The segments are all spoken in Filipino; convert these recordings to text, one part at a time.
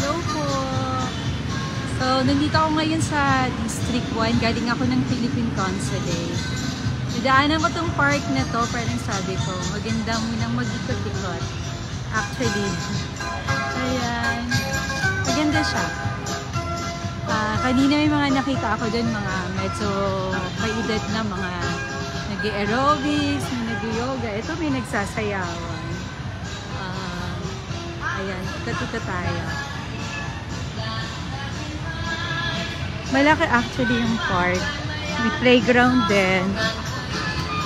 Hello po. So, nandito ako ngayon sa District 1. Galing ako ng Philippine Consulate. Nadaanan ko tong park na to. Parang sabi ko, maganda munang mag-ikot-ikot. Actually. Ayan. Maganda siya. Kanina may mga nakita ako dun, mga medyo may edad na mga nag-aerobics, nag-yoga. Ito may nagsasayawan. Ayan, ikot-ikot tayo. Malaki actually yung park. May playground din.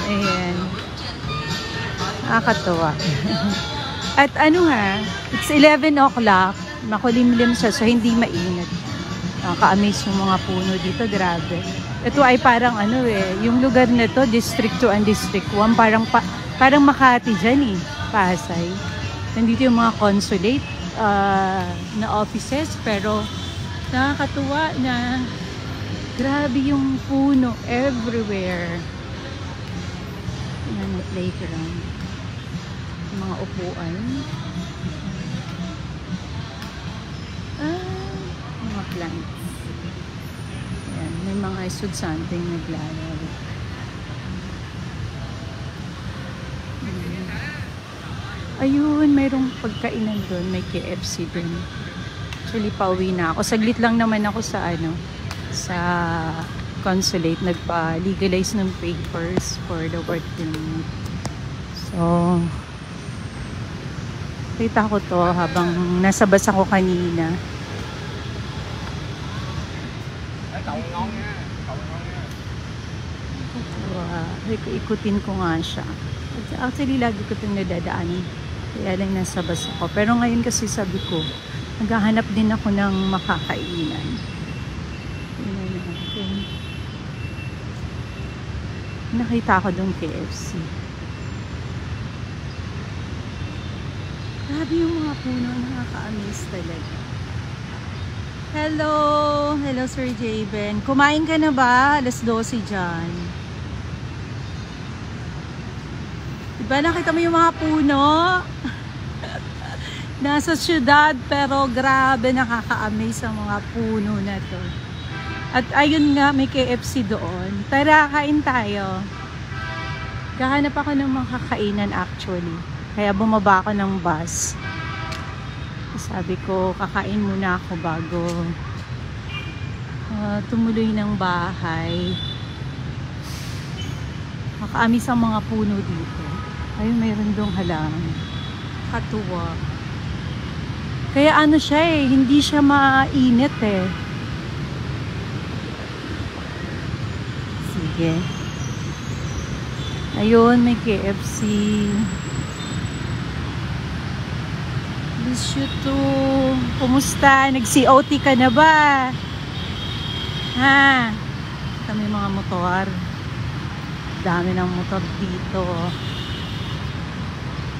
Ayan. Nakakatuwa. At ano ha, it's 11 o'clock. Makulimlim siya, so hindi mainit. Nakaka-amaze yung mga puno dito, grabe. Ito ay parang ano yung lugar na to, District 2 and District 1, parang Makati dyan Pasay. Nandito yung mga consulate na offices, pero nakakatuwa na grabe yung puno everywhere. Yan ang playground. Yung mga upuan. Mga plants. Yan, may mga estudyanteng naglalaro. Ayun, mayroong pagkainan doon. May KFC doon. Actually, pauwi na ako. Saglit lang naman ako sa sa consulate. Nagpa-legalize ng papers for the work permit. So, kita ko to habang nasa bus ako kanina. Ikutin ko nga siya. Actually, lagi ko itong nadadaanin. Kaya lang nasa bus ako. Pero ngayon kasi sabi ko, naghahanap din ako ng makakainan. Nakita ko doon KFC. Grabe yung mga puno, nakaka-amaze talaga. Hello! Hello Sir Javen. Kumain ka na ba? Alas 12 dyan. Diba nakita mo yung mga puno? Nasa syudad, pero grabe nakaka-amaze ang mga puno na to. At ayun nga, may KFC doon. Tara, kain tayo. Kahanap ako ng makakainan actually. Kaya bumaba ako ng bus. Sabi ko, kakain muna ako bago tumuloy ng bahay. Makaamis ang mga puno dito. Ayun, mayroon dong halaman. Katuwa. Kaya ano siya hindi siya mainit Sige. Ayun, may KFC. Miss you too. Kumusta? Nag-COT ka na ba? Ha? Kami mga motor. Dami ng motor dito.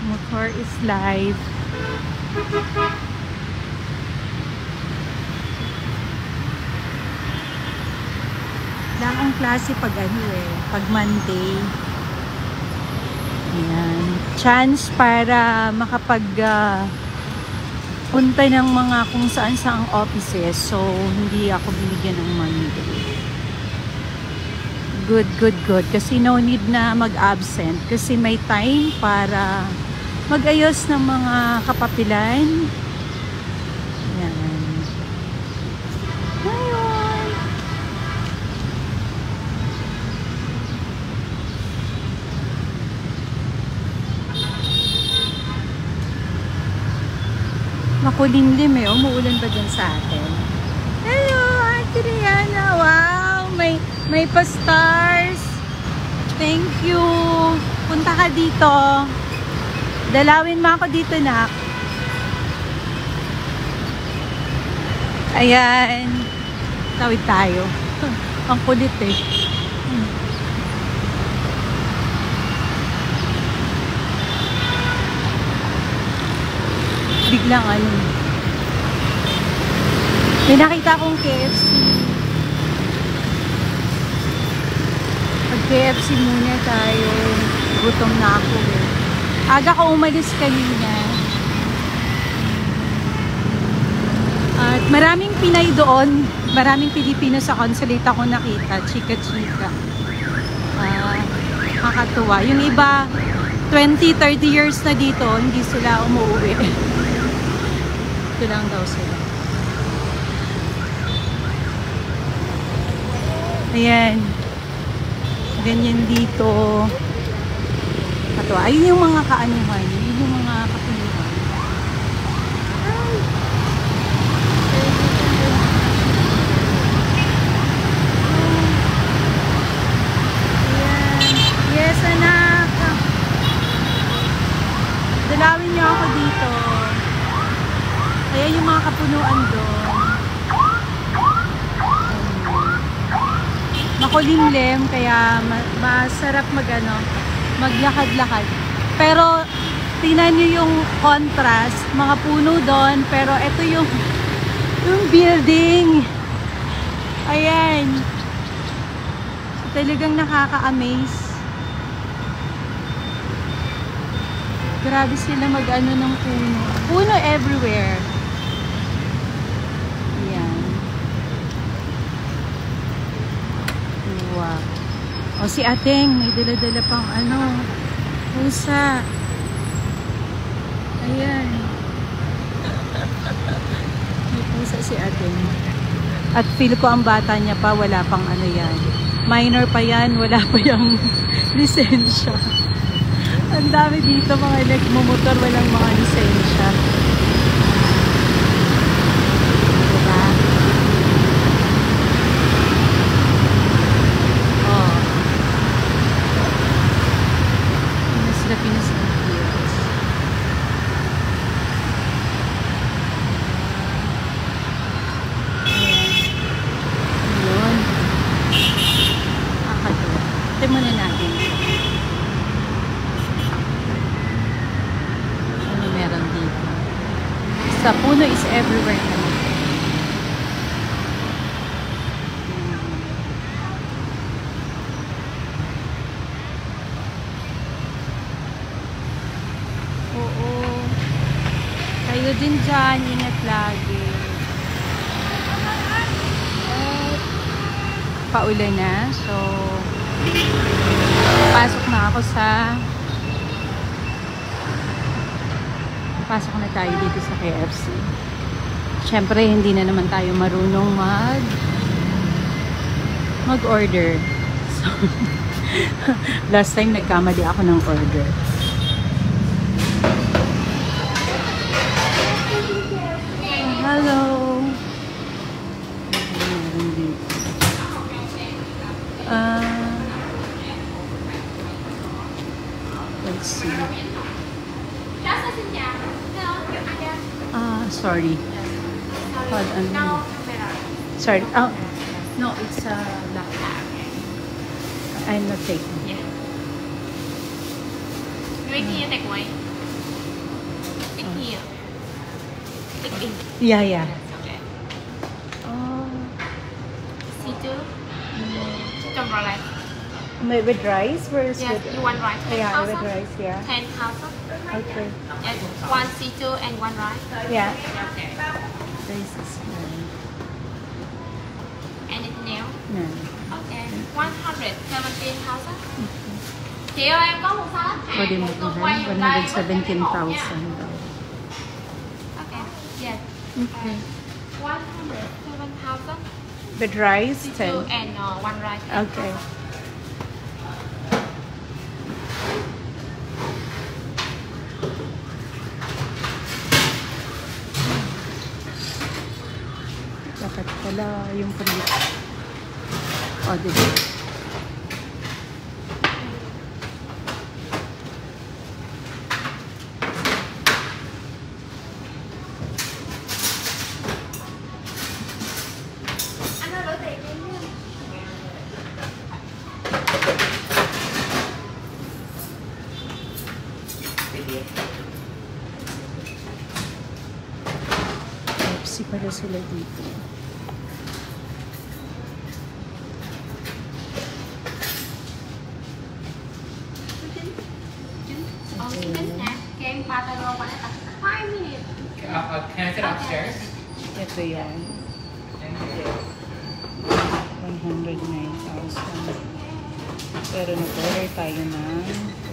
Motor is life. Lang ang klase pag pag Monday. Ayan. Chance para makapag punta ng mga kung saan saang offices. So, hindi ako binigyan ng Monday. Good. Kasi no need na mag-absent. Kasi may time para mag-ayos ng mga kapapilan. Ayan. Ayun. Makulimlim umuulan ba dyan sa atin? Hello, Adriana. Wow, may pa-stars. Thank you. Punta ka dito. Dalawin mo ako dito, nak. Ayan. Tawid tayo. Ang kulit Biglang may nakita akong KFC. Mag-KFC muna tayo. Gutom na ako Aga ko umalis kanina. Maraming Pinay doon. Maraming Pilipino sa consulate ako nakita. Chika-chika. Nakakatuwa. Yung iba, 20, 30 years na dito, hindi sila umuwi. Ito lang daw sila. Ayan. Ganyan dito. Katuwa. Ayun yung mga kaanuhan. Yun yung mga kapunuhan. Yes, anak. Dalawin niyo ako dito. Ayan yung mga kapunuan doon. Makulimlim, kaya masarap maglakad-lakad. Pero, tingnan niyo yung contrast. Mga puno doon, pero ito yung building. Ayan. Talagang nakaka-amaze. Grabe sila mag-ano ng puno. Puno everywhere. Ayan. Wow. O si Ateng, may dala-dala pang pusa. Ayan. May pusa si Ateng. At feel ko ang bata niya pa, wala pang yan. Minor pa yan, wala pa yung lisensya. Ang dami dito mga nagmumotor, walang mga lisensya. Diba? Oh. Pinas na Pinas. Yun. Nakakatuwa. Ito muna natin. Sa puno is everywhere naman. Oo. Kayo din dyan, ingat lagi. At paulan na. So, pasok na ako pasok na tayo dito sa KFC. Siyempre, hindi na naman tayo marunong mag-order. So, last time nagkamali ako ng order. Hello! Meron dito. Let's see. Sorry. Hold on. Sorry. Oh, no, it's black. I'm not taking. Yeah. Wait here, take away. Take here. Take in. Yeah, yeah. Okay. Oh. C2. Chicken roulette. With rice? Where's Yes, you want rice? Yeah, with rice, yeah. 10,000. Okay. And one C2 and one rice. Yeah. Okay. Rice is fine. Anything else? No. Okay. 117,000. Chị ơi, em có một salad hạt. Pwede mo Một ito, cục quay ở đây. 117,000 daw. Okay. Yes. Okay. 107,000. With rice, C2 10. and one rice. Okay. Dapat pala yung prito. O, diba? Pepsi pala sila dito. Chicken snack, kem patalo pa na 5 minutes. Can I sit upstairs? Ito yan. 109,000. Pero nag-order tayo ng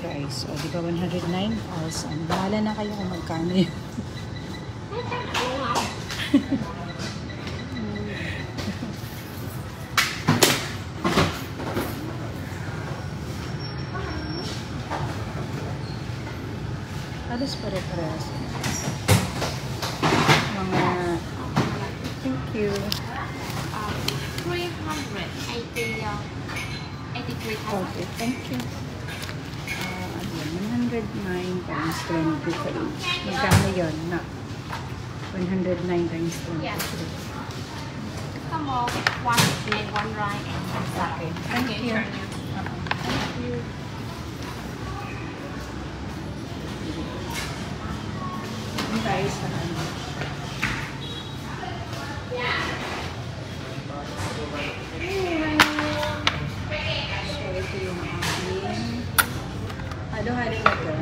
rice. O, di ba 109,000? Bahala na kayo kung magkano yun. Halos pare-parehas. Mga... Thank you. 83,000. Okay, thank you. Ano yan? 109 times 23. Magkano yun? Na? 109 times 23. Yes. Come on, one plain, one rice, and one salad. Okay, thank you. Turn you. Thank you. Hindi tayo sa ano. So, ito yung aking halo-halo na ito.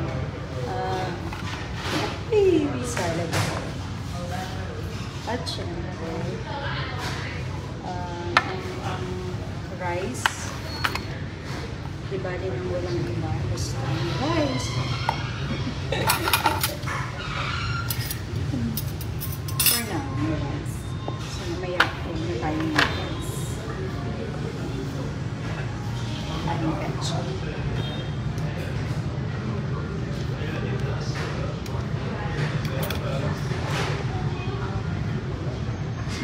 Baby salad ako. At syempre, ang rice. Diba din ang walang iba. Basta ang rice. For now, may rice. So, mamaya na tayo ng rice. Ating ketchup.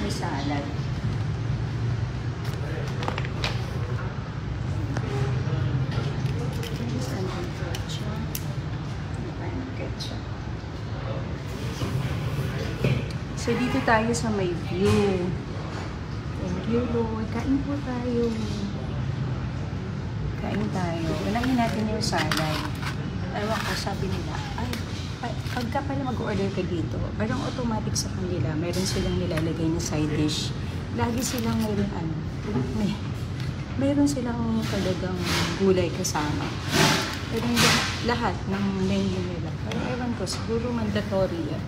May salad. So, dito tayo sa may view. Thank you, Lord. Kain po tayo. Kain tayo. Unahin natin yung salad. Ewan ko, sabi nila, pagka pala mag-order ka dito, parang automatic sa kanila, meron silang nilalagay na side dish. Lagi silang meron silang talagang gulay kasama. Pero hindi lahat ng menu nila. Pero ewan ko, siguro mandatory yan.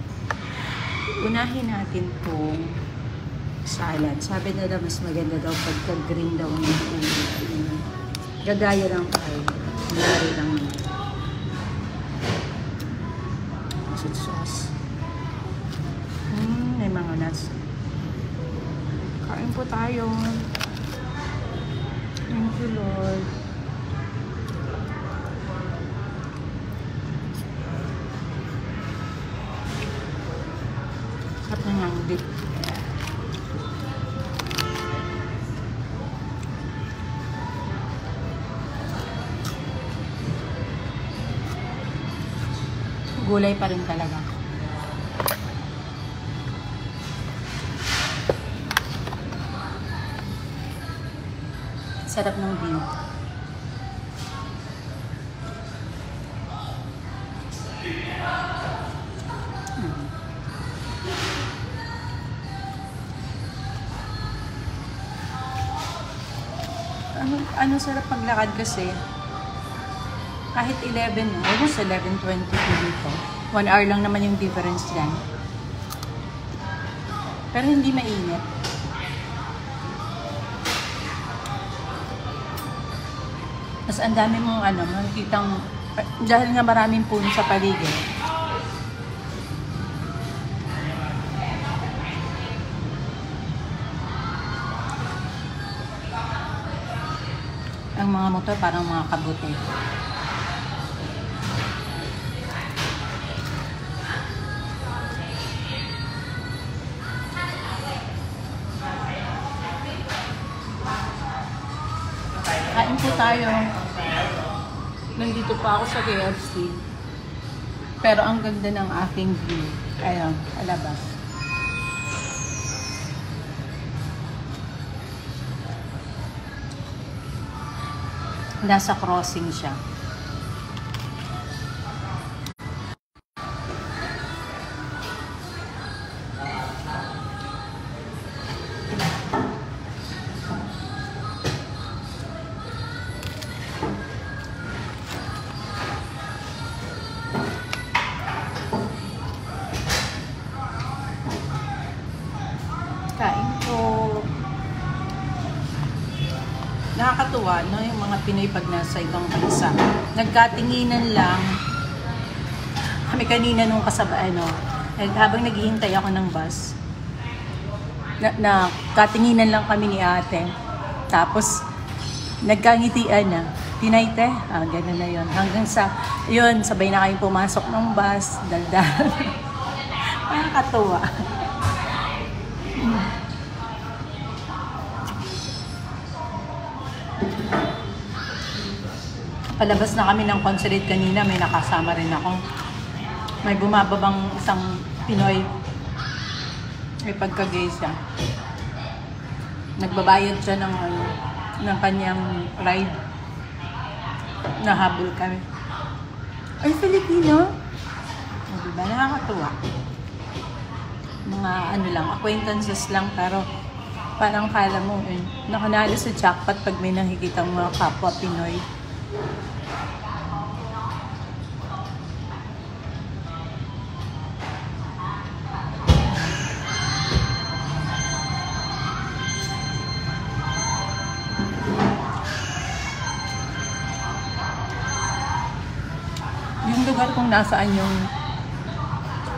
Unahin natin itong salad. Sabi nila mas maganda daw pagka green daw ang ulo. Gagaya lang tayo. Malari lang naman. Sweet sauce. May mga nuts. Kain po tayo. Thank you, Lord. Sarap na nga ang dip. Gulay pa rin talaga. Sarap ng view. Ano sarap paglakad kasi kahit 11, almost 11:22 dito. 1 hour lang naman yung difference dyan. Pero hindi mainit. Mas ang dami mong makikitang, dahil nga maraming puno sa paligid. Ang mga motor parang mga kabuti. Kain po tayo. Nandito pa ako sa KFC. Pero ang ganda ng aking view. Ayan, alabas. Nasa crossing siya. Kain po. Nakakatuwa, no? Yung mga Pinoy pag nasa ibang bansa. Nagkatinginan lang. Kami kanina nung habang naghihintay ako ng bus, na katinginan lang kami ni ate. Tapos, nagkangitian na. Tinayte? Gano'n na yun. Hanggang yun, sabay na kayong pumasok ng bus, daldal. Nakakatuwa. Palabas na kami ng consulate kanina, may nakasama rin ako. May bumababang isang Pinoy. May pagka-gay siya. Nagbabayad siya ng kanyang ride. Nahabol kami. Ay, Filipino? Diba? Nakakatuwa. Mga acquaintances lang, pero parang kala mo, nakanalo sa jackpot pag may nakikita mga kapwa Pinoy. Yung lugar kung nasaan yung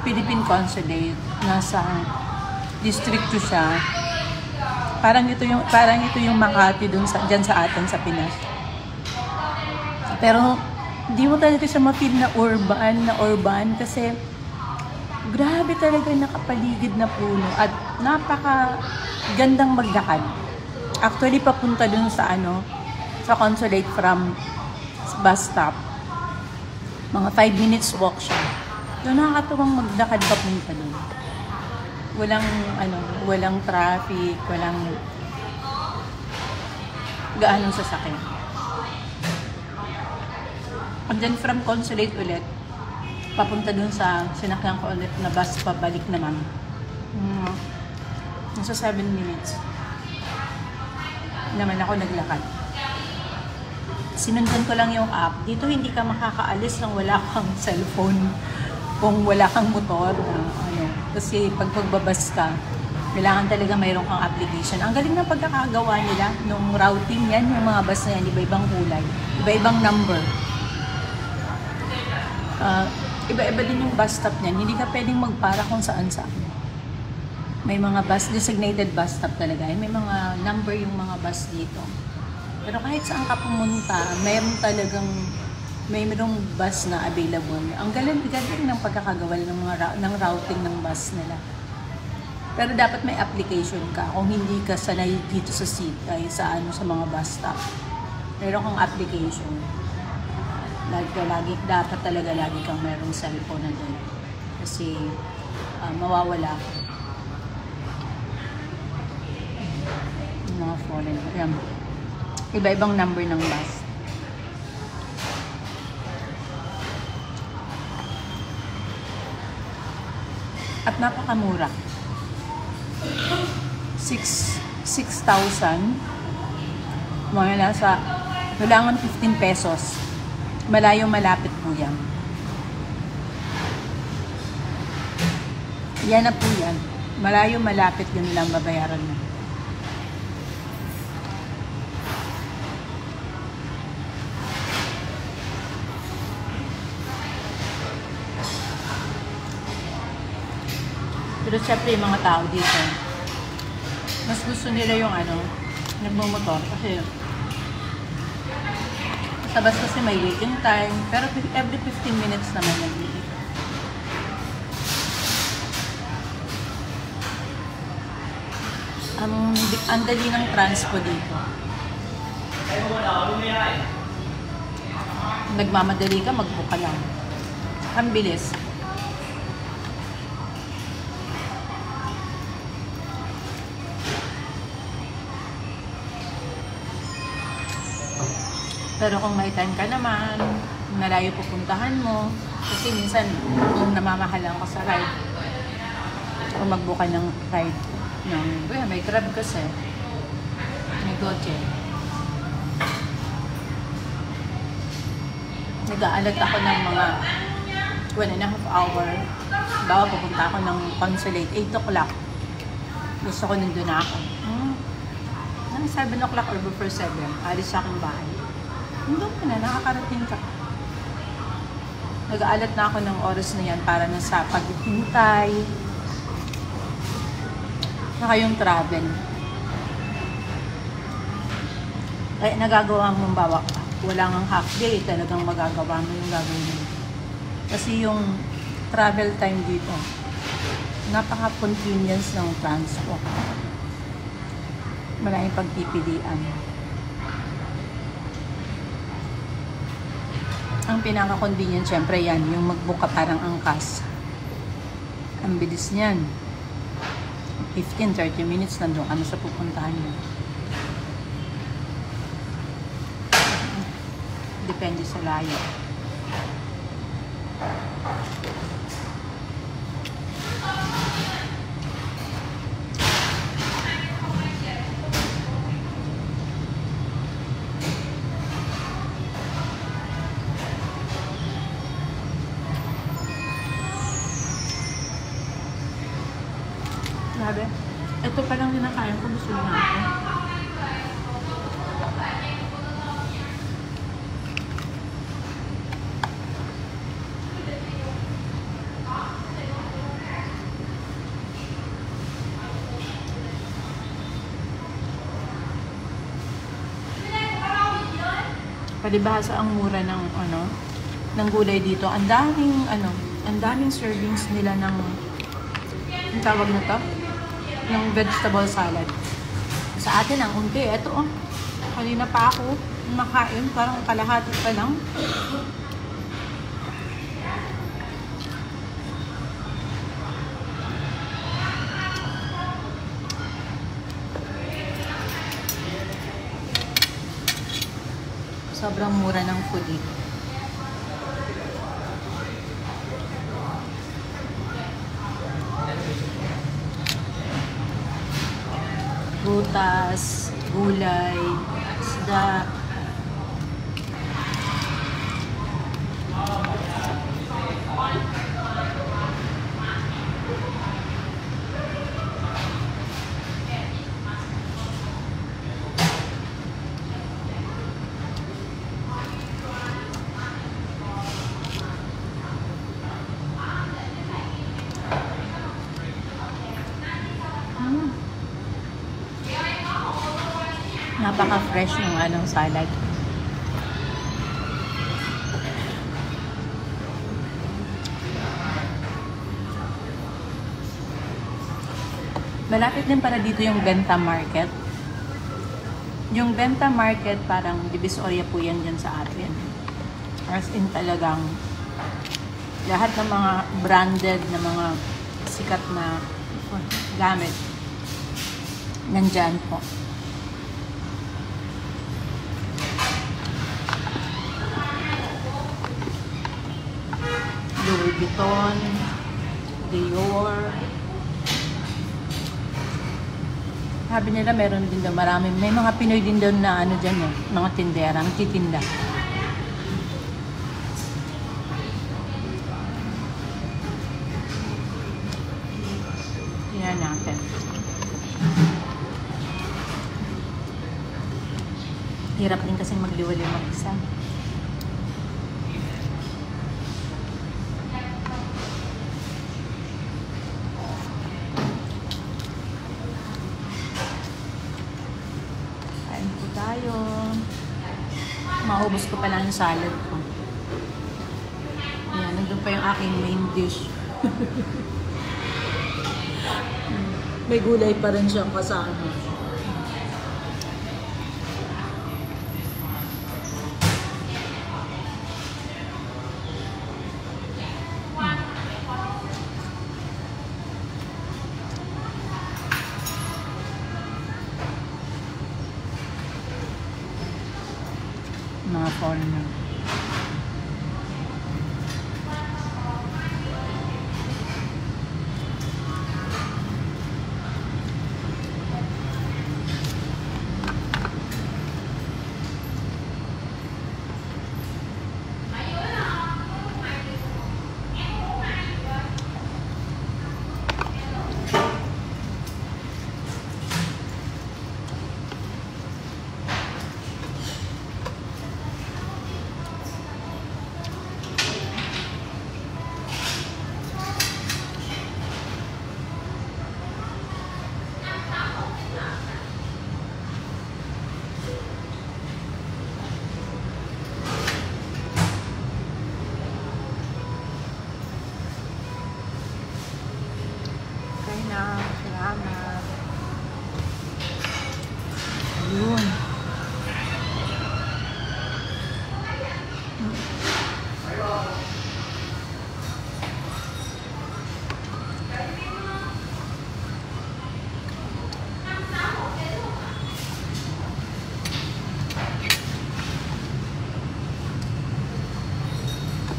Philippine Consulate, nasa District 2 siya. Parang ito yung Makati diyan sa atin sa Pinas. Pero hindi mo talaga siya ma-feel na urban kasi grabe talaga nakapaligid na puno at napaka gandang maglakad. Actually papunta dun sa Consulate from bus stop. Mga 5 minutes walk siya. So, nakakatuwang maglakad papunta dun. Walang traffic, walang gaanong sasakyan. And then from Consulate ulit, papunta dun sa sinakyan ko ulit na bus pabalik naman. Nasa 7 minutes naman ako naglakad. Sinundan ko lang yung app. Dito hindi ka makakaalis nang wala kang cellphone. Kung wala kang motor, kasi pag pagbabas ka, kailangan talaga mayroon kang application. Ang galing ng pagkakagawa nila nung routing yan, yung mga bus na yan, iba-ibang kulay, iba-ibang number. Iba-iba din yung bus stop niyan. Hindi ka pwedeng magpara kung saan-saan. May mga designated bus stop talaga. May mga number yung mga bus dito. Pero kahit saan ka pumunta, mayroong bus na available. Ang galing ng pagkakagawa ng routing ng bus nila. Pero dapat may application ka kung hindi ka sanay dito sa sa mga bus stop. Meron kang application. Dapat talaga lagi kang mayroong cellphone na doon. Kasi mawawala. Yung mga phone. Ayan. Iba-ibang number ng bus. At napakamura. 6,000. Mga nasa kailangan 15 pesos. Malayo-malapit po yan. Yan na po yan. Malayo-malapit yun lang babayaran mo. Pero syempre yung mga tao dito, mas gusto nila yung nagmumotor kasi sa bus kasi may waiting time, pero every 15 minutes naman nag-iit. Ang dali ng transpo dito. Nagmamadali ka, mag-book ka lang. Ang bilis. Pero kung may time ka naman, malayo pupuntahan mo, kasi minsan kung namamahalan ka sa ride, kung mag-book ka ng ride, may Grab kasi, may Gojek. Nag-aalat ako ng mga 1.5 hour. Bawa pupunta ako ng Consulate, 8 o'clock. Gusto ko nandun na ako. 7 o'clock or before 7, alis sa aking bahay. Nandun ka na, nakakarating ka. Nag-aalat na ako ng oras na yan para na sa paghintay. Saka yung travel. Kaya nagagawa mong bawa ka. Wala ngang half day, talagang magagawa mo yung gagawin mo. Kasi yung travel time dito, napaka-convenience ng transport. Maraming pagpipilian. Ang pinaka-convenient, syempre yan, yung mag-book ka parang angkas. Ang bilis niyan. 15-30 minutes nandun ka na sa pupuntahan mo. Depende sa layo. Grabe. Ito pa lang kinakain ko. Gusto na ako. Palibhasa ang mura ng ng gulay dito. Ang daming servings nila ng ang tawag na to, ng vegetable salad. Sa atin ang unti. Ito kanina pa ako makain, parang kalahati pa lang. Sobrang mura ng food dito. Prutas, gulay, isda. Napaka-fresh ng salad. Malapit din para dito yung Benta Market. Yung Benta Market parang Divisoria po yan dyan sa atin. As in talagang lahat ng mga branded na mga sikat na gamit nandyan po. Louis Vuitton, Dior. Sabi nila meron din daw marami. May mga Pinoy din daw na dyan mga tindera, nagtitinda. Tingnan natin. Hirap din kasi magliwaliw mag-isa. Maubos ko pala yung salad ko. Ayan, nandun pa yung aking main dish. May gulay pa rin siyang kasama. Mga foreigner. Salamat. Ayun.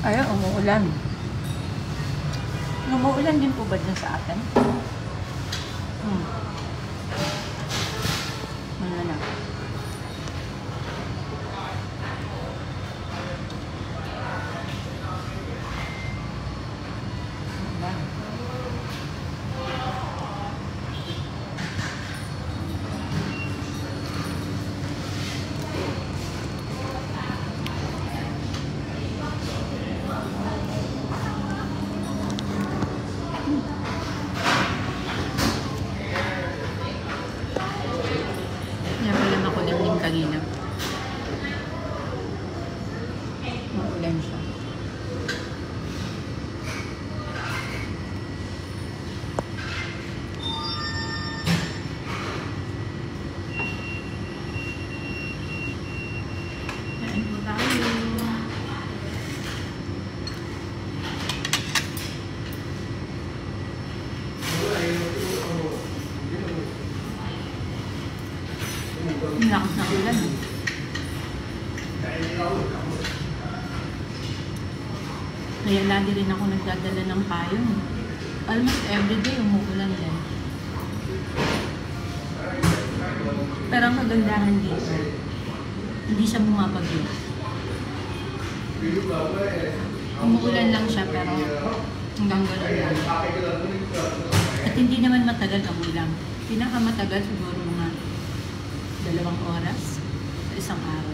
Ay, umuulan. Umuulan din po ba dyan sa atin? Ano na? Yan pala makulimlim kanina. Maulan siya. Kain po tayo. Ang lakas ng ulan. Kaya lagi rin ako nagdadala ng payong. Almost everyday umuulan din. Pero ang kagandahan dito, hindi siya bumabagyo. Umuulan lang siya pero hanggang gano'n lang. At hindi naman matagal ang ulan. Pinakamatagal siguro mga 2 oras sa isang araw.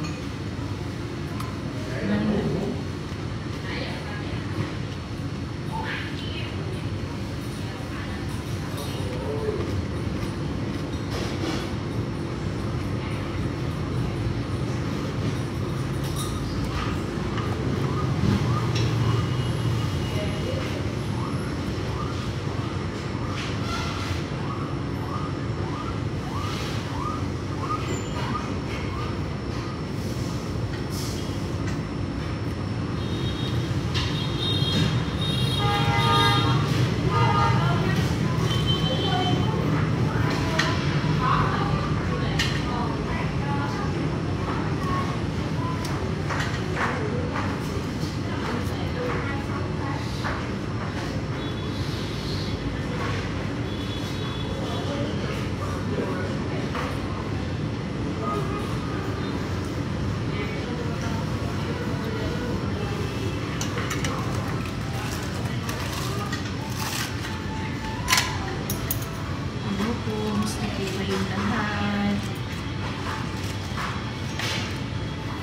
Gusto ko kayong lahat.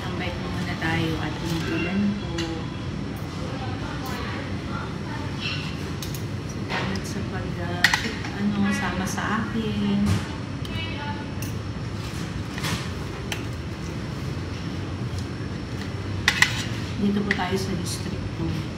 Tambay po muna tayo at umuulan po. Salamat sa sama sa akin. Dito po tayo sa district 2.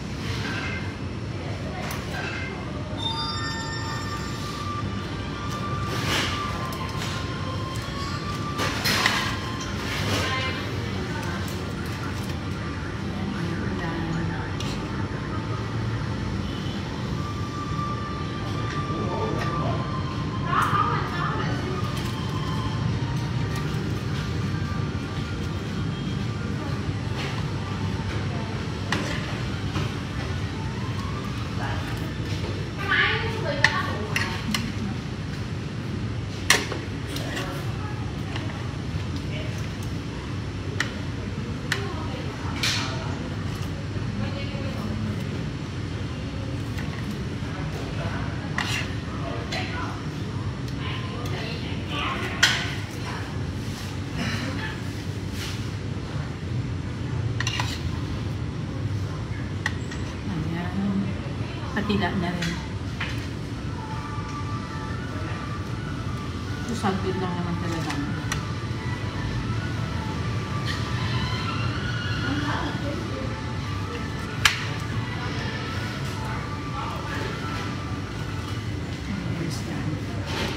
Patila na rin. So, saglit lang naman talaga. Ayan.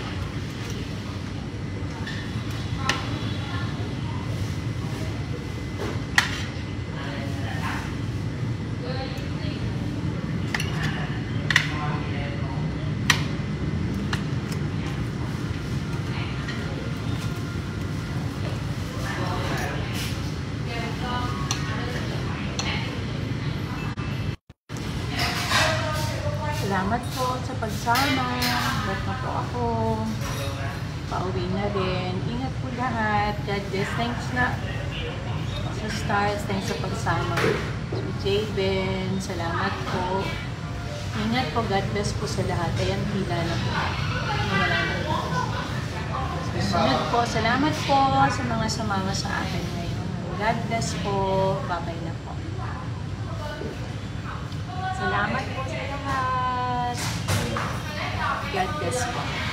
pagsama. Ba't na po ako. Pauwi na rin. Ingat po lahat. God bless. Thanks na sa stars. Thanks sa pagsama. So, Jayben, salamat po. Ingat po. God bless po sa lahat. Ayan, pila na po. Susunod po. Salamat po sa mga sumama sa akin ngayon. God bless po. Babay na po. Salamat po sa lahat. God bless po.